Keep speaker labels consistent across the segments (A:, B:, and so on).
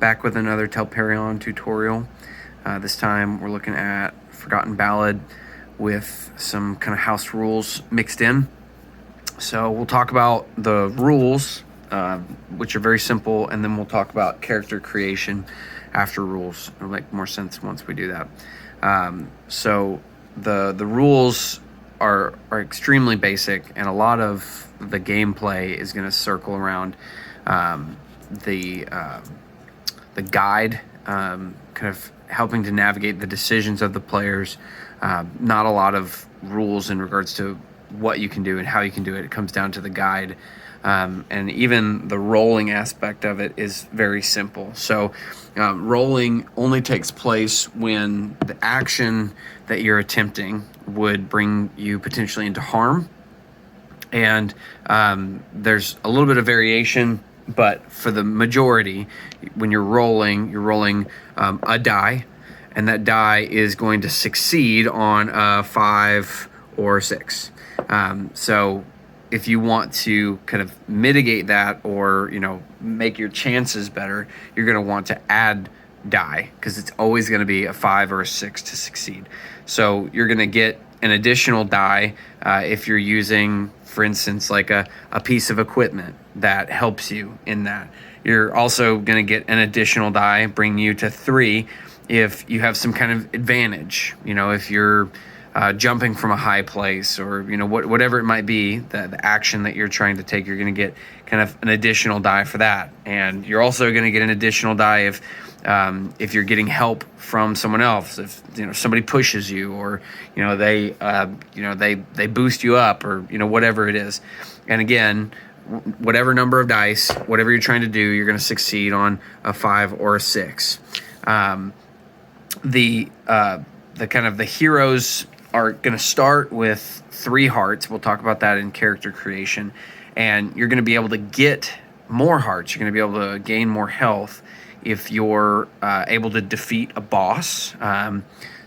A: Back with another Telperion tutorial. This time we're looking at Forgotten Ballad with some kind of house rules mixed in. So we'll talk about the rules, which are very simple, and then we'll talk about character creation after rules. It'll make more sense once we do that. So the rules are extremely basic, and a lot of the gameplay is going to circle around the guide, kind of helping to navigate the decisions of the players. Not a lot of rules in regards to what you can do and how you can do it. It comes down to the guide. And even the rolling aspect of it is very simple. So rolling only takes place when the action that you're attempting would bring you potentially into harm. And there's a little bit of variation, but for the majority, when you're rolling a die, and that die is going to succeed on a 5 or 6. So if you want to kind of mitigate that, or make your chances better, you're going to want to add die, because it's always going to be a 5 or a 6 to succeed. So you're going to get an additional die if you're using, for instance, like a piece of equipment that helps you in that. You're also going to get an additional die, bringing you to 3 if you have some kind of advantage. If you're jumping from a high place, or whatever it might be, the action that you're trying to take, you're going to get kind of an additional die for that. And you're also going to get an additional die if you're getting help from someone else, if somebody pushes you, or they boost you up, or whatever it is. And again, whatever number of dice, whatever you're trying to do, you're going to succeed on a 5 or a 6. The kind of the heroes are going to start with 3 hearts. We'll talk about that in character creation. And you're going to be able to get more hearts. You're going to be able to gain more health if you're able to defeat a boss.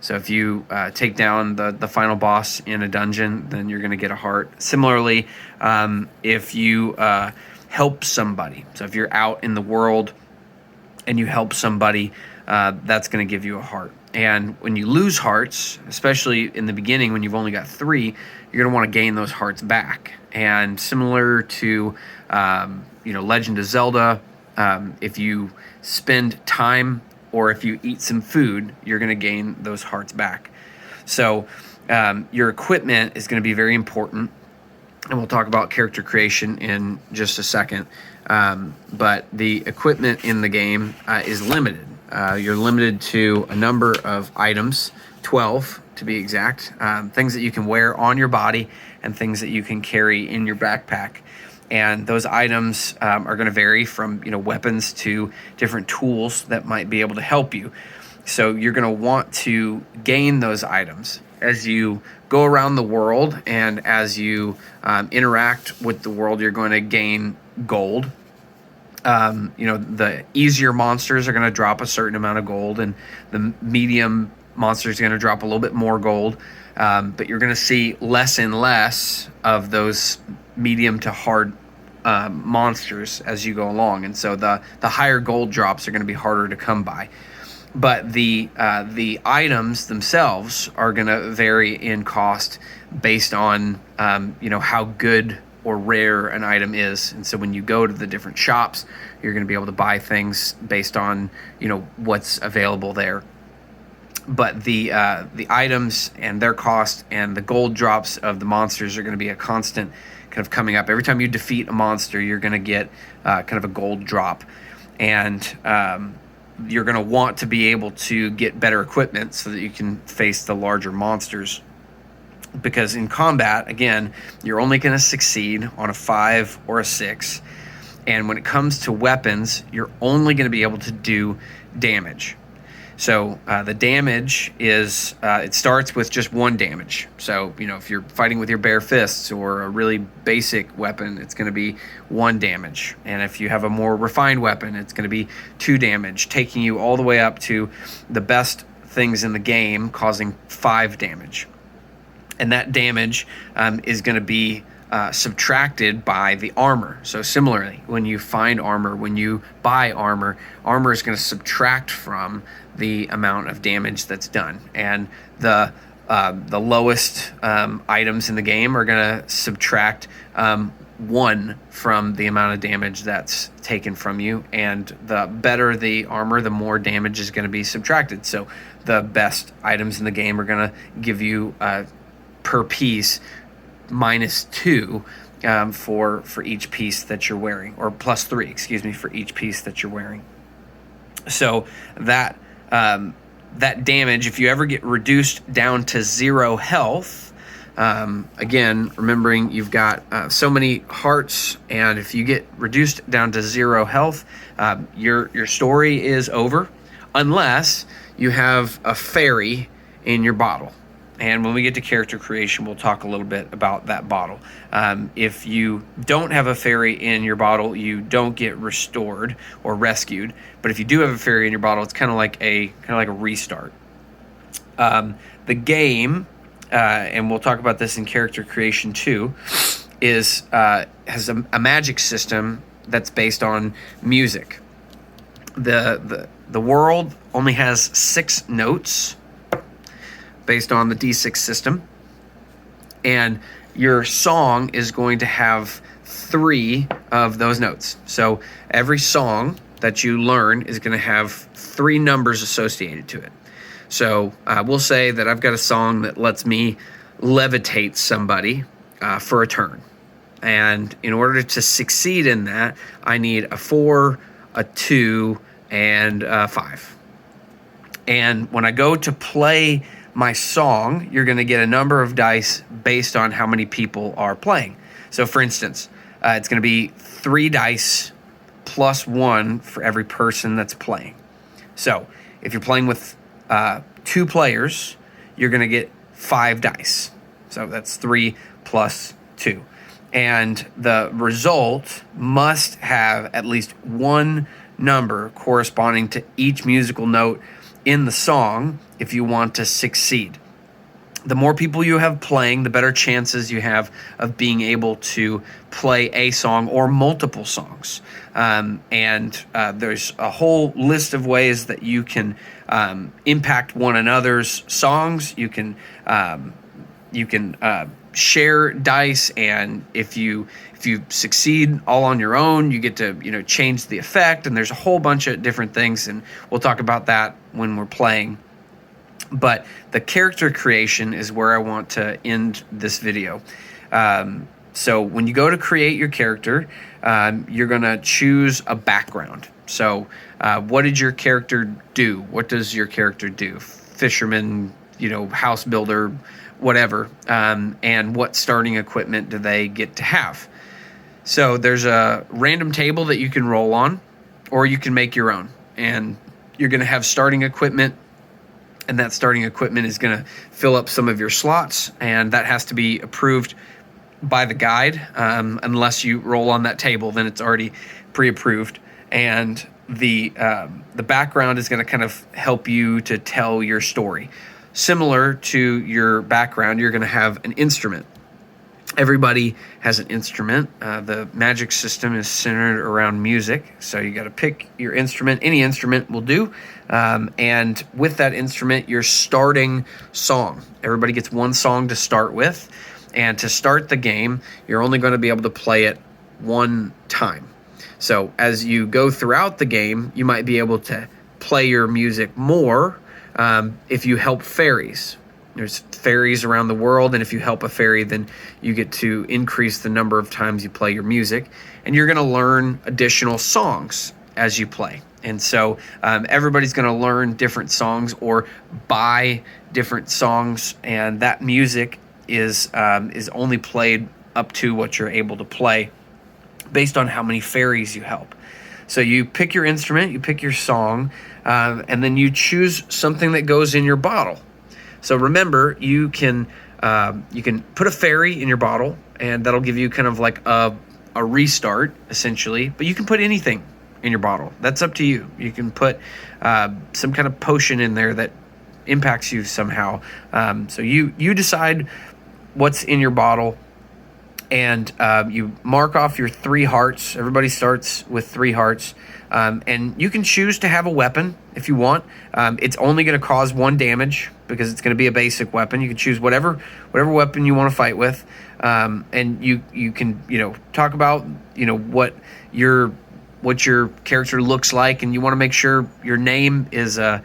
A: So if you take down the final boss in a dungeon, then you're going to get a heart. Similarly, if you help somebody, so if you're out in the world and you help somebody, that's going to give you a heart. And when you lose hearts, especially in the beginning when you've only got 3, you're going to want to gain those hearts back. And similar to Legend of Zelda, if you spend time or if you eat some food, you're going to gain those hearts back. So your equipment is going to be very important, and we'll talk about character creation in just a second. But the equipment in the game is limited. You're limited to a number of items, 12 to be exact, things that you can wear on your body and things that you can carry in your backpack. And those items are going to vary from weapons to different tools that might be able to help you. So you're going to want to gain those items as you go around the world, and as you interact with the world, you're going to gain gold. The easier monsters are going to drop a certain amount of gold, and the medium monsters are going to drop a little bit more gold. But you're going to see less and less of those medium to hard monsters as you go along. And so the higher gold drops are going to be harder to come by. But the items themselves are going to vary in cost based on how good or rare an item is. And so when you go to the different shops, you're going to be able to buy things based on what's available there. But the items and their cost and the gold drops of the monsters are going to be a constant kind of coming up. Every time you defeat a monster, you're going to get kind of a gold drop. And you're going to want to be able to get better equipment so that you can face the larger monsters. Because in combat, again, you're only going to succeed on a 5 or a 6. And when it comes to weapons, you're only going to be able to do damage. So the damage is, it starts with just 1 damage. So, if you're fighting with your bare fists or a really basic weapon, it's going to be 1 damage. And if you have a more refined weapon, it's going to be 2 damage, taking you all the way up to the best things in the game, causing 5 damage. And that damage is going to be subtracted by the armor. So similarly, when you find armor, when you buy armor, armor is going to subtract from the amount of damage that's done. And the lowest items in the game are going to subtract 1 from the amount of damage that's taken from you, and the better the armor, the more damage is going to be subtracted. So the best items in the game are going to give you per piece -2 for each piece that you're wearing, or +3, excuse me, for each piece that you're wearing. So that that damage, if you ever get reduced down to 0 health, again, remembering you've got so many hearts, and if you get reduced down to 0 health, your story is over, unless you have a fairy in your bottle. And when we get to character creation, we'll talk a little bit about that bottle. If you don't have a fairy in your bottle, you don't get restored or rescued. But if you do have a fairy in your bottle, it's kind of like a restart. The game, and we'll talk about this in character creation too, has a magic system that's based on music. The world only has 6 notes based on the D6 system, and your song is going to have 3 of those notes. So every song that you learn is going to have 3 numbers associated to it. So we'll say that I've got a song that lets me levitate somebody for a turn, and in order to succeed in that, I need a 4, a 2, and a 5. And when I go to play my song, you're going to get a number of dice based on how many people are playing. So for instance, it's going to be 3 dice plus 1 for every person that's playing. So if you're playing with 2 players, you're going to get 5 dice. So that's 3 plus 2. And the result must have at least 1 number corresponding to each musical note in the song if you want to succeed. The more people you have playing, the better chances you have of being able to play a song or multiple songs. And there's a whole list of ways that you can impact one another's songs. You can share dice, and if you succeed all on your own, you get to change the effect. And there's a whole bunch of different things, and we'll talk about that when we're playing. But the character creation is where I want to end this video. So when you go to create your character, you're going to choose a background. So what did your character do? What does your character do? Fisherman, house builder, whatever. And what starting equipment do they get to have? So there's a random table that you can roll on, or you can make your own. And you're going to have starting equipment, and that starting equipment is going to fill up some of your slots, and that has to be approved by the guide. Unless you roll on that table, then it's already pre-approved. And the background is going to kind of help you to tell your story. Similar to your background, you're going to have an instrument. Everybody has an instrument. The magic system is centered around music, so you got to pick your instrument. Any instrument will do. And with that instrument, your starting song. Everybody gets 1 song to start with, and to start the game, you're only going to be able to play it 1 time. So as you go throughout the game, you might be able to play your music more if you help fairies. There's fairies around the world, and if you help a fairy, then you get to increase the number of times you play your music, and you're going to learn additional songs as you play. And so everybody's going to learn different songs or buy different songs, and that music is only played up to what you're able to play based on how many fairies you help. So you pick your instrument, you pick your song, and then you choose something that goes in your bottle. So remember, you can put a fairy in your bottle, and that'll give you kind of like a restart, essentially. But you can put anything in your bottle. That's up to you. You can put some kind of potion in there that impacts you somehow. So you decide what's in your bottle, and you mark off your 3 hearts. Everybody starts with 3 hearts, and you can choose to have a weapon if you want. It's only going to cause 1 damage because it's going to be a basic weapon. You can choose whatever weapon you want to fight with, and you can talk about what your character looks like, and you want to make sure your name is as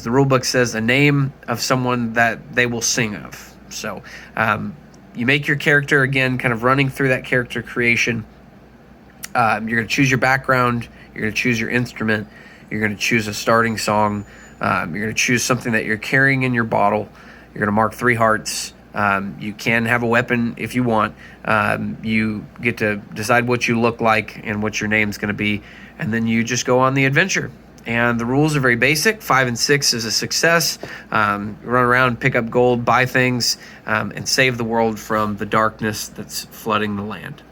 A: the rulebook says, a name of someone that they will sing of. So you make your character, again, kind of running through that character creation. You're going to choose your background. You're going to choose your instrument. You're going to choose a starting song. You're going to choose something that you're carrying in your bottle. You're going to mark 3 hearts. You can have a weapon if you want. You get to decide what you look like and what your name's going to be, and then you just go on the adventure. And the rules are very basic. 5 and 6 is a success. Run around, pick up gold, buy things, and save the world from the darkness that's flooding the land.